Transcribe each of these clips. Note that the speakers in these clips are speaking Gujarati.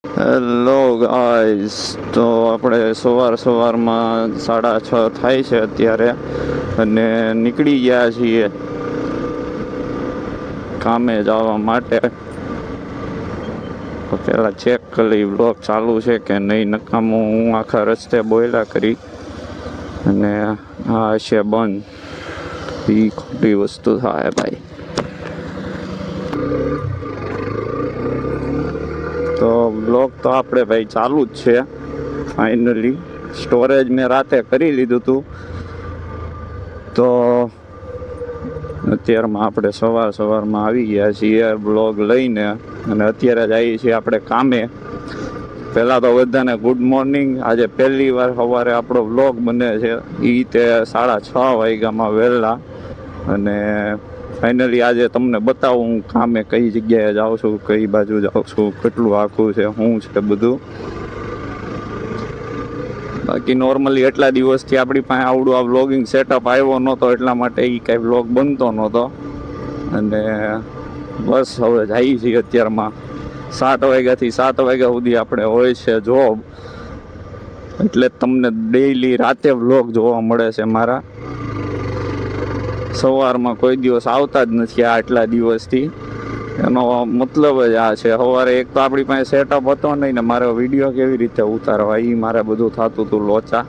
હેલો ગાઈસ, તો આપણે સવારમાં 6:30 થાય છે અત્યારે, અને નીકળી ગયા છીએ કામે જવા માટે. તો પહેલાં ચેક કરી બ્લોગ ચાલુ છે કે નહીં, નકામું હું આખા રસ્તે બોયલા કરી અને આ હશે બંધ. એ ખોટી વસ્તુ થાય ભાઈ. તો બ્લોગ તો આપણે ભાઈ ચાલુ જ છે. ફાઇનલી સ્ટોરેજ મેં રાતે કરી લીધું હતું, તો અત્યારમાં આપણે સવારમાં આવી ગયા છીએ બ્લોગ લઈને, અને અત્યારે જઈએ છીએ આપણે કામે. પહેલાં તો બધાને ગુડ મોર્નિંગ. આજે પહેલી વાર સવારે આપણો બ્લોગ બને છે, એ તે 6:30 વાગ્યામાં વહેલા. અને ફાઇનલી આજે તમને બતાવું હું કામે કઈ જગ્યાએ જાઉં છું, કઈ બાજુ જાઉં છું, કેટલું આખું છે, શું છે બધું. બાકી નોર્મલી એટલા દિવસથી આપણી પાસે આવડું આ વ્લોગિંગ સેટઅપ આવ્યો નહોતો, એટલા માટે એ કાંઈ વ્લોગ બનતો નહોતો. અને બસ હવે જઈએ છીએ અત્યારમાં. 7 વાગ્યાથી 7 વાગ્યા સુધી આપણે હોય છે જોબ, એટલે તમને ડેઈલી રાતે વ્લોગ જોવા મળે છે મારા. સવારમાં કોઈ દિવસ આવતા જ નથી આ આટલા દિવસથી. એનો મતલબ જ આ છે. સવારે એક તો આપણી પાસે સેટઅપ હતો નહીં, ને મારે વિડીયો કેવી રીતે ઉતારવા એ મારે બધું થતું હતું લોચા.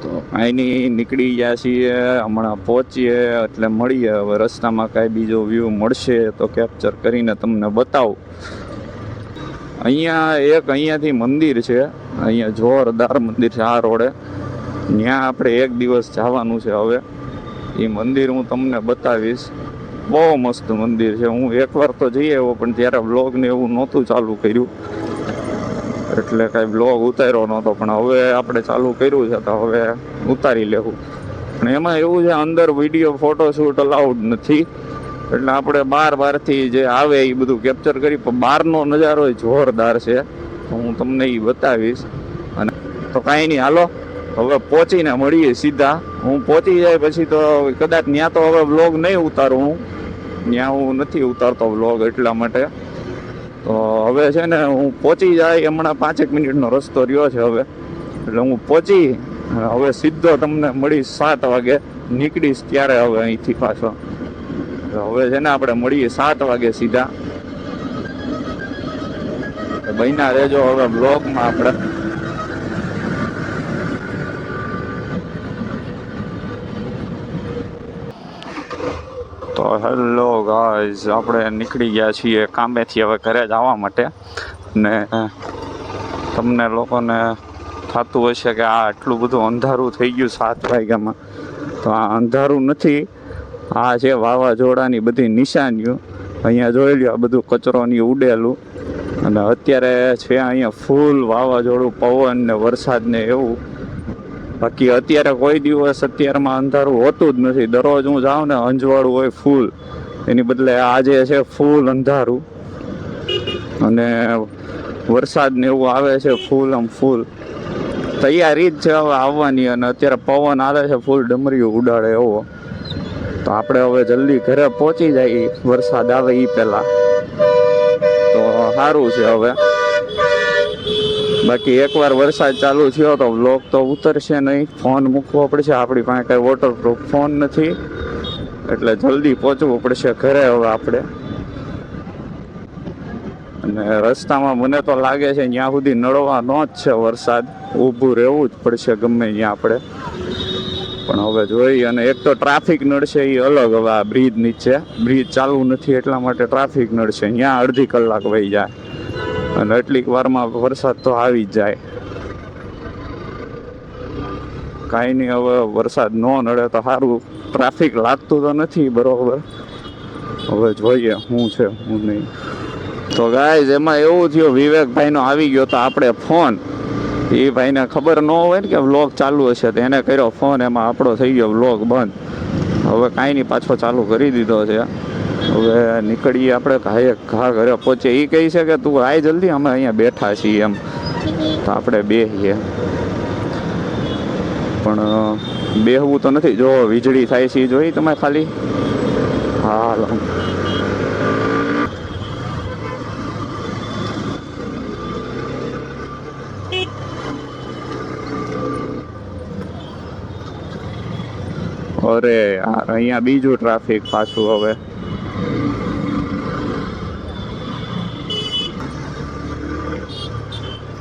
તો અહીંની નીકળી ગયા છીએ, હમણાં પહોંચીએ એટલે મળીએ. હવે રસ્તામાં કાંઈ બીજો વ્યૂ મળશે તો કેપ્ચર કરીને તમને બતાવું. અહીંયાથી મંદિર છે, અહીંયા જોરદાર મંદિર છે આ રોડે. ત્યાં આપણે એક દિવસ જવાનું છે. હવે એ મંદિર હું તમને બતાવીશ. બહુ મસ્ત મંદિર છે. હું એકવાર તો જઈ આવ્યો, પણ ત્યારે વ્લોગ ને એવું નહોતું ચાલુ કર્યું, એટલે કાંઈ બ્લોગ ઉતાર્યો નહોતો. પણ હવે આપણે ચાલુ કર્યું છે, તો હવે ઉતારી લેવું. પણ એમાં એવું છે, અંદર વિડીયો ફોટોશૂટ અલાઉડ નથી, એટલે આપણે બહારથી જે આવે એ બધું કેપ્ચર કરી. પણ બહારનો નજારો જોરદાર છે, તો હું તમને એ બતાવીશ. અને તો કાંઈ નહીં, હાલો હવે પહોંચીને મળીએ સીધા. હું પહોંચી જાય પછી તો કદાચ ત્યાં તો હવે વ્લોગ નહીં ઉતારું. ત્યાં હું નથી ઉતારતો વ્લોગ, એટલા માટે. તો હવે છે ને, હું પહોંચી જાય હમણાં 5 મિનિટનો રસ્તો રહ્યો છે હવે, એટલે હું પહોંચી હવે સીધો તમને મળીશ 7 વાગે નીકળીશ ત્યારે. હવે અહીંથી પાછો હવે છે ને આપણે મળીએ 7 વાગે સીધા. બન્યા રહેજો હવે બ્લોગમાં આપણે. તો હેલો ગાઈઝ, આપણે નીકળી ગયા છીએ કામેથી હવે ઘરે જવા માટે. ને તમને લોકોને થતું હશે કે આ આટલું બધું અંધારું થઈ ગયું 7 વાગ્યામાં. તો આ અંધારું નથી, આ છે વાવાઝોડાની બધી નિશાનીઓ. અહીંયા જોઈ લ્યો, આ બધું કચરોની ઉડેલું. અને અત્યારે છે અહીંયા ફૂલ વાવાઝોડું, પવન ને વરસાદ ને એવું. બાકી અત્યારે કોઈ દિવસ અત્યારમાં અંધારું હોતું જ નથી. દરરોજ હું જાઉં ને અંજવાળું હોય ફૂલ, એની બદલે આજે છે ફૂલ અંધારું. અને વરસાદ ને એવું આવે છે ફૂલ, આમ ફૂલ તૈયારી જ છે હવે આવવાની. અને અત્યારે પવન આવે છે ફૂલ ડમરીઓ ઉડાડે એવો. તો આપણે હવે જલ્દી ઘરે પહોંચી જાય વરસાદ આવે એ પહેલાં, તો સારું છે. હવે બાકી એકવાર વરસાદ ચાલુ થયો તો વ્લોગ તો ઉતરશે નહીં, ફોન મૂકવો પડશે. આપણી પાસે કાંઈ વોટરપ્રૂફ ફોન નથી, એટલે જલ્દી પહોંચવું પડશે ઘરે હવે આપણે. અને રસ્તામાં મને તો લાગે છે ત્યાં સુધી નડવાનો જ છે વરસાદ, ઊભું રહેવું જ પડશે ગમે ત્યાં આપણે. પણ હવે જોઈએ. અને એક તો ટ્રાફિક નડશે એ અલગ. હવે આ બ્રિજ નીચે બ્રિજ ચાલુ નથી, એટલા માટે ટ્રાફિક નડશે. ત્યાં અડધી કલાક વહી જાય, અને એટલીક વારમાં વરસાદ તો આવી જ જાય. કાંઈ નહીં, હવે વરસાદ ન નડે તો સારું. ટ્રાફિક લાગતું તો નથી બરોબર. હવે જોઈએ શું છે શું નહીં. તો ગાઈઝ, એમાં એવું થયું, વિવેકભાઈનો આવી ગયો તો આપણે ફોન. એ ભાઈને ખબર ન હોય ને કે વ્લોગ ચાલુ હશે, તો એને કર્યો ફોન, એમાં આપણો થઈ ગયો વ્લોગ બંધ. હવે કાંઈ નહીં, પાછો ચાલુ કરી દીધો છે. હવે નીકળીએ આપણે ઘરે પહોંચીએ. એ કહે છે કે તું આય જલ્દી, અમે અહીંયા બેઠા છીએ એમ. તો આપણે બેસીએ, પણ બેહવું તો નથી. જો વીજળી થાય છે એ જોઈ તમે ખાલી. હાલો અરે યાર અહીંયા બીજું ટ્રાફિક પાછું હવે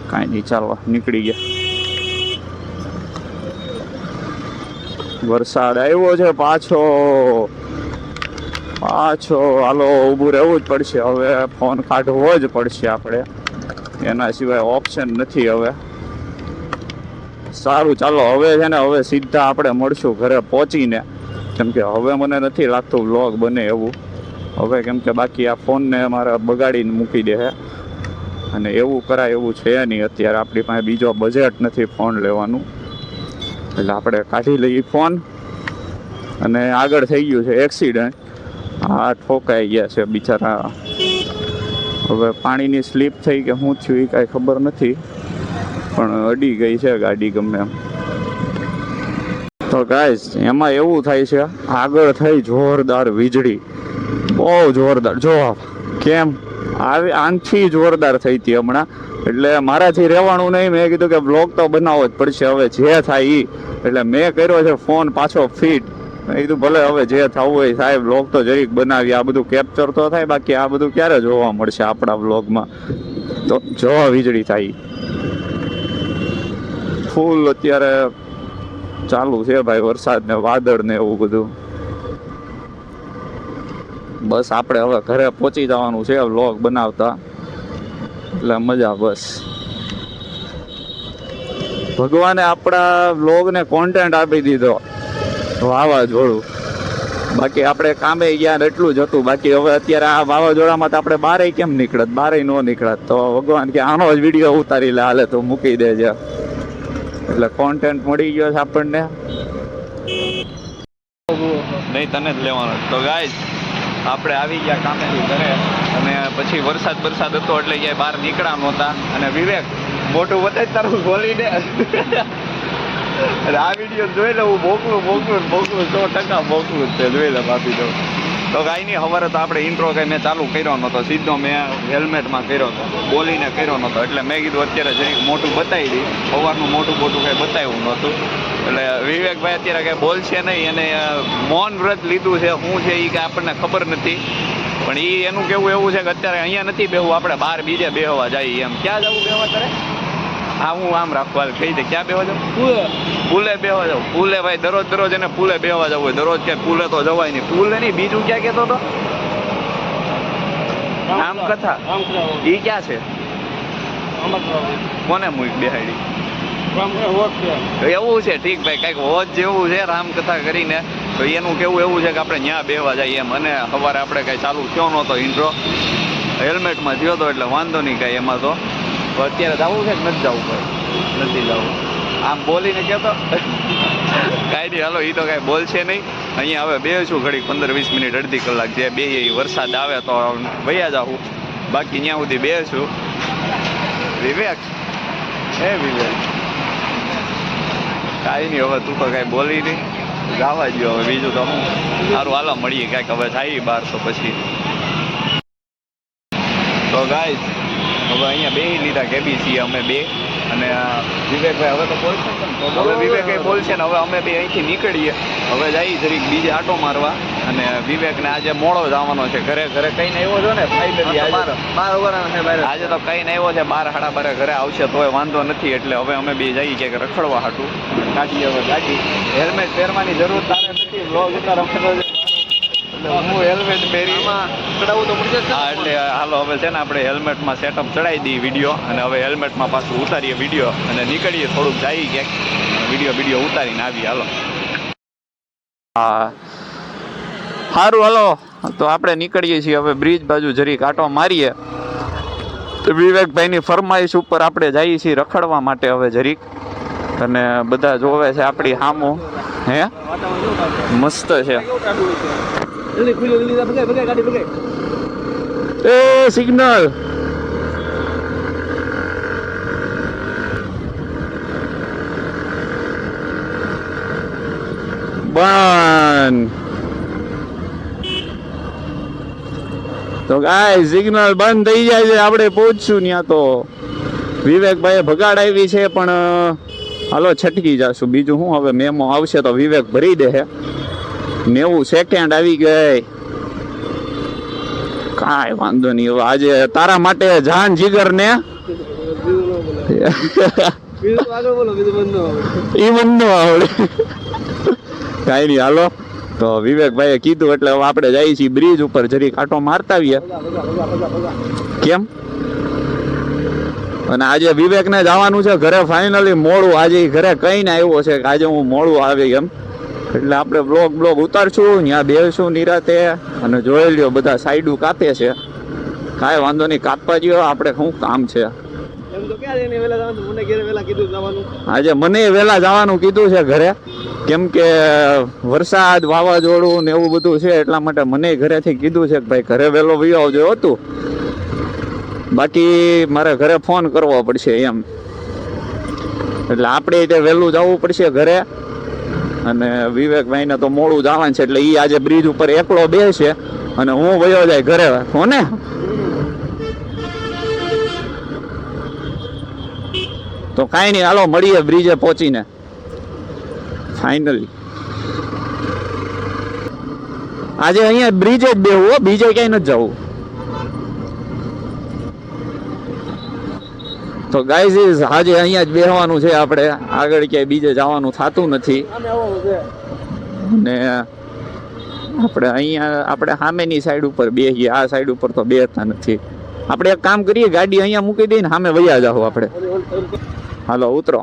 કાંઈ નહીં ચાલો નીકળી ગયા વરસાદ આવ્યો છે પાછો હાલો ઊભું રહેવું જ પડશે હવે ફોન કાઢવો જ પડશે આપણે એના સિવાય ઓપ્શન નથી હવે સારું ચાલો હવે છે ને હવે સીધા આપણે મળશું ઘરે પહોંચીને કેમ કે હવે મને નથી લાગતું વ્લોગ બને એવું હવે કેમ કે બાકી આ ફોનને મારે બગાડીને મૂકી દે અને એવું કરાય એવું છે નહીં અત્યારે આપણી પાસે બીજો બજેટ નથી ફોન લેવાનું એટલે આપણે કાઢી લઈએ ફોન અને આગળ થઈ ગયું છે એક્સિડન્ટ આ ઠોકાઈ ગયા છે બિચારા હવે પાણીની સ્લીપ થઈ કે શું થયું એ કાંઈ ખબર નથી પણ અડી ગઈ છે ગાડી ગમે એમ તો ગાઈસ એમાં એવું થાય છે આગળ થઈ જોરદાર વીજળી બહુ જોરદાર જો કેમ આવી આનથી જોરદાર થઈ હતી હમણાં એટલે મારાથી રહેવાનું નહીં મેં કીધું કે બ્લોગ તો બનાવવો જ પડશે હવે જે થાય એ એટલે મેં કર્યો છે ફોન પાછો ફિટ મેં કીધું ભલે હવે જે થવું હોય સાહેબ બ્લોગ તો જરીક બનાવી આ બધું કેપ્ચર તો થાય બાકી આ બધું ક્યારે જોવા મળશે આપણા બ્લોગમાં તો જો વીજળી થાય ફૂલ અત્યારે ચાલુ છે ભાઈ વરસાદ ને વાદળ ને એવું બધું બસ આપણે હવે ઘરે પહોંચી જવાનું છે વ્લોગ બનાવતા એટલે મજા બસ ભગવાને આપણા વ્લોગને કોન્ટેન્ટ આપી દીધો વાવાઝોડું બાકી આપણે કામે ગયા ને એટલું જ હતું બાકી હવે અત્યારે આ વાવાઝોડામાં તો આપણે બારે કેમ નીકળત બારે ન નીકળત તો ભગવાન કે આનો જ વિડીયો ઉતારી લે હાલે તો મૂકી દેજે એટલે કોન્ટેન્ટ મળી ગયો છે આપણને નહીં તને જ લેવાનો તો ગાઈસ આપણે આવી ગયા કામેથી ઘરે અને પછી વરસાદ હતો એટલે ક્યાંય બહાર નીકળ્યા નહોતા અને વિવેક મોટું બતાય તારું બોલીને આ વિડીયો જોઈ લે હું મોકલું 100% મોકલું જ છે જોઈ લે ભાભી તો કાંઈ નહીં સવારે તો આપણે ઇન્ટ્રો કંઈ મેં ચાલુ કર્યો નહોતો સીધો મેં હેલ્મેટમાં કર્યો હતો બોલીને કર્યો નહોતો એટલે મેં કીધું અત્યારે જરીક મોટું બતાવી દઈ સવારનું મોટું કંઈ બતાવ્યું નહોતું એટલે વિવેકભાઈ અત્યારે કંઈ બોલશે નહીં અને મૌન વ્રત લીધું છે શું છે એ કાંઈ આપણને ખબર નથી પણ એનું કેવું એવું છે કે અત્યારે અહીંયા નથી બેહવું આપણે બહાર બીજે બેહવા જઈએ એમ ક્યાં જવું બેહવા કરે હા હું આમ રાખવા કહી દે ક્યાં બેહવા જાઉં પુલે બેહવા જાઉં પુલે ભાઈ દરરોજ એને પુલે બેહવા જવું હોય દરરોજ કે પુલે તો જવાય નહીં પુલે નહીં બીજું ક્યાં કહેતો હતો રામકથા એ ક્યાં છે કોને મૂક બેહાડી એવું છે ઠીક ભાઈ કઈક હોજ જેવું છે રામકથા કરીને તો એનું કેવું એવું છે કે આપણે ત્યાં બેહવા જઈએ એમ અને સવારે આપણે કઈ ચાલુ થયો નહોતો ઇન્ટ્રો હેલ્મેટમાં થયો હતો એટલે વાંધો નહીં કાંઈ એમાં તો અત્યારે જવું છે કે નથી જવું ભાઈ નથી જવું આમ બોલીને કહેતો કાંઈ નહીં હાલો એ તો કાંઈ બોલશે નહીં અહીંયા હવે બેસું ઘડી 15-20 મિનિટ અડધી કલાક જે બે વરસાદ આવે તો વયા જાઉં બાકી ત્યાં સુધી બેસું વિવેક વિવેક કાંઈ નહીં હવે તું તો કાંઈ બોલી નહીં જવા જ હવે બીજું તો હું સારું હાલો મળીએ કાંઈક હવે થાય બહાર તો પછી તો ગાઈસ હવે અહીંયા બે લીધા કેબી છીએ અમે બે અને વિવેકભાઈ હવે તો બોલશે ને હવે વિવેકભાઈ બોલશે ને હવે અમે બે અહીંથી નીકળીએ હવે જઈએ જરીક બીજે આટો મારવા અને વિવેકને આજે મોડો જવાનો છે ઘરે કઈને આવ્યો છો ને ફાઇનલી આજે તો કઈને આવ્યો છે 12-12 ઘરે આવશે તોય વાંધો નથી એટલે હવે અમે બે જઈએ ક્યાંક રખડવા હાટું કાઢીએ હવે ગાડી હેલ્મેટ પહેરવાની જરૂર તારે નથી વ્લોગ ઉતારવાનો હું હેલ્મેટ પહેરીમાં ચડાવવું તો પડશે હા એટલે હાલો હવે છે ને આપણે હેલ્મેટમાં સેટઅપ ચડાવી દઈએ વિડીયો અને હવે હેલ્મેટમાં પાછું ઉતારીએ વિડીયો અને નીકળીએ થોડુંક જઈએ ક્યાંક વિડીયો ઉતારીને આવીએ હાલો હા સારું હાલો તો આપણે નીકળીએ છીએ હવે બ્રિજ બાજુ જરીક આંટો મારીએ તો વિવેકભાઈની ફરમાઈશ ઉપર આપણે જઈએ છીએ રખડવા માટે હવે જરીક અને બધા જોવે છે આપણી સામું હે મસ્ત છે એ સિગ્નલ બંધ તો ગાય સિગ્નલ બંધ થઈ જાય છે, આપણે પહોંચશું ત્યાં. તો વિવેકભાઈ ભગાડ આવી છે, પણ હાલો છટકી જશું. બીજું શું, હવે મેમો આવશે તો વિવેક ભરી દે. 90 સેકન્ડ આવી ગઈ, કાંઈ વાંધો નહીં. હવે આજે તારા માટે જાન જીગર ને ઈ મન નો આવડે. કાંઈ નહીં, હાલો. તો વિવેકભાઈએ કીધું એટલે હવે આપણે જઈએ છીએ બ્રિજ ઉપર, જરી કાંટો મારતા આવીએ. કેમ? અને આજે વિવેકને જવાનું છે ઘરે ફાઇનલી મોડું. આજે ઘરે કહીને આવ્યો છે કે આજે હું મોડું આવી એમ, એટલે આપણે બ્લોગ ઉતારશું, ત્યાં બેસશું નિરાતે. અને જોઈ લ્યો બધા સાઈડું કાપે છે. કાંઈ વાંધો નહીં, કાપવા જો, આપણે શું કામ છે. આજે મને વહેલા જવાનું કીધું છે ઘરે, કેમ કે વરસાદ વાવાઝોડું ને એવું બધું છે, એટલા માટે મને ઘરેથી કીધું છે કે ભાઈ ઘરે વહેલો વયો આવજો હતું. બાકી મારે ઘરે ફોન કરવો પડશે એમ, એટલે આપણે તે વહેલું જવું પડશે ઘરે. અને વિવેકભાઈને તો મોડું જવાનું છે, એટલે એ આજે બ્રિજ ઉપર એકલો બેસે અને હું વયો જાય ઘરે. કોને તો કાંઈ નહીં, હાલો મળીએ બ્રિજે પહોંચીને ફાઇનલી. આજે અહીંયા બ્રિજે જ બેહવું, બીજે ક્યાંય નથી જવું. તો ગાઈઝ આજે અહીંયા જ બેહવાનું છે આપણે, આગળ ક્યાંય બીજે જવાનું થતું નથી. ને આપણે અહીંયા આપણે સામેની સાઈડ ઉપર બેસીએ, આ સાઈડ ઉપર તો બેસતા નથી. આપણે એક કામ કરીએ, ગાડી અહીંયા મૂકી દઈને સામે વયા જાવ આપણે. હાલો ઉતરો.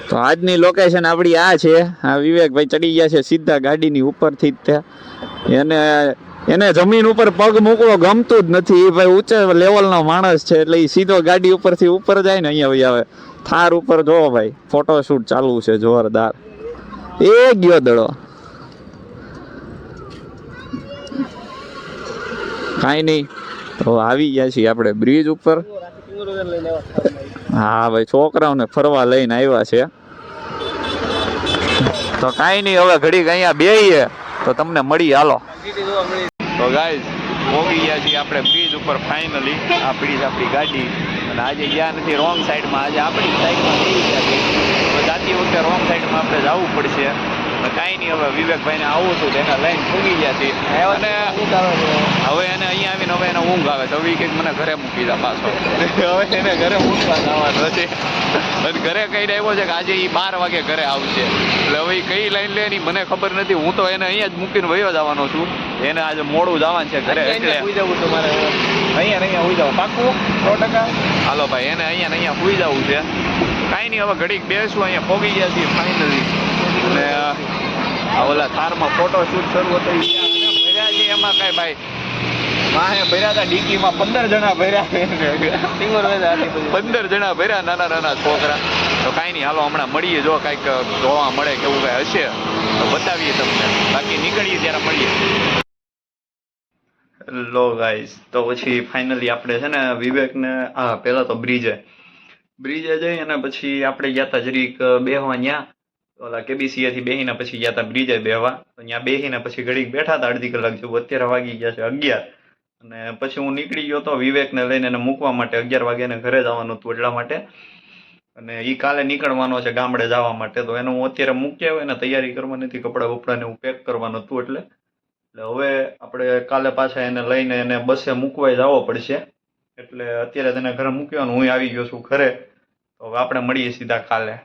તો આજની લોકેશન આપણી આ છે. આ વિવેકભાઈ ચડી ગયા છે સીધા ગાડીની ઉપરથી જ. તે એને જમીન ઉપર પગ મૂકવો ગમતું જ નથી. એ ભાઈ ઊંચા લેવલનો માણસ છે, એટલે એ સીધો ગાડી ઉપરથી ઉપર જાય ને અહીંયા વહી આવે. થાર ઉપર જોવો ભાઈ, ફોટોશૂટ ચાલુ છે જોરદાર. એ ગયો દડો. કાંઈ નહીં, તો આવી ગયા છીએ આપણે બ્રિજ ઉપર. હા ભાઈ, છોકરાઓને ફરવા લઈને આવ્યા છે. તો કાંઈ નહીં, હવે ઘડીક અહીંયા બેહીએ તો તમને મળી. હાલો. તો ગાઈઝ પહોંચી ગયા છીએ આપણે બ્રિજ ઉપર ફાઇનલી. આપણી ગાડી, અને આજે ગયા નથી રોંગ સાઈડમાં, આજે આપણી સાઈડમાં થઈ ગયા છે. હવે જાતી વખતે રોંગ સાઈડમાં આપણે જવું પડશે. કાંઈ નહીં, હવે વિવેકભાઈને આવું છું, એને લઈને ફૂગી ગયા છે. અને હવે એને અહીંયા આવીને હવે એને ઊંઘ આવે છે. હવે કંઈક મને ઘરે મૂકી દા પાછો. હવે એને ઘરે મૂકવા જવાનું છે. અને ઘરે કહીને આવ્યો છે કે આજે એ 12 વાગે ઘરે આવશે. એટલે હવે કઈ લાઈન લે મને ખબર નથી. હું તો એને અહીંયા જ મૂકીને વયો જવાનો છું. એને આજે મોડું જવાનું છે ઘરે, એટલે અહીંયા સુઈ જવું પાકું 100%. હાલો ભાઈ, એને અહીંયા સુઈ જવું છે. કાંઈ નહીં, હવે ઘડીક બેસું. અહીંયા પહોંચી ગયા છીએ ફાઇનલી. અને આ ઓલા થારમાં ફોટોશૂટ શરૂ હતો ભર્યા છે. એમાં કાંઈ ભાઈ માહે ભર્યા હતા ડીકીમાં 15 જણા ભર્યા. 15 જણા ભર્યા, નાના છોકરા. તો કાંઈ નહીં, હાલો હમણાં મળીએ. જો કાંઈક જોવા મળે કેવું કાંઈ હશે તો બતાવીએ તમને. બાકી નીકળીએ ત્યારે મળીએ. લો ગાઈઝ, તો પછી ફાઇનલી આપણે છે ને વિવેકને પહેલાં તો બ્રિજે જઈ અને પછી આપણે ગયા હતા જરીક બેહવા. ત્યાં ઓલા કેબીસીએથી બેહીને પછી ગયા હતા બ્રિજે બેહવા. તો ત્યાં બેહીને પછી ઘડીક બેઠા હતા, અડધી કલાક જેવું. અત્યારે વાગી ગયા છે 11. અને પછી હું નીકળી ગયો હતો વિવેકને લઈને એને મૂકવા માટે. 11 વાગે એને ઘરે જવાનું હતું એટલા માટે. અને એ કાલે નીકળવાનો છે ગામડે જવા માટે. તો એને હું અત્યારે મૂકી આવ્યો, એને તૈયારી કરવાની હતી, કપડાં બપડાને હું પેક કરવાનું હતું. એટલે હવે આપણે કાલે પાછા એને લઈને એને બસે મૂકવાય જવો પડશે. એટલે અત્યારે તેને ઘરે મૂક્યો, હું આવી ગયો છું ઘરે. તો હવે આપણે મળીએ સીધા કાલે.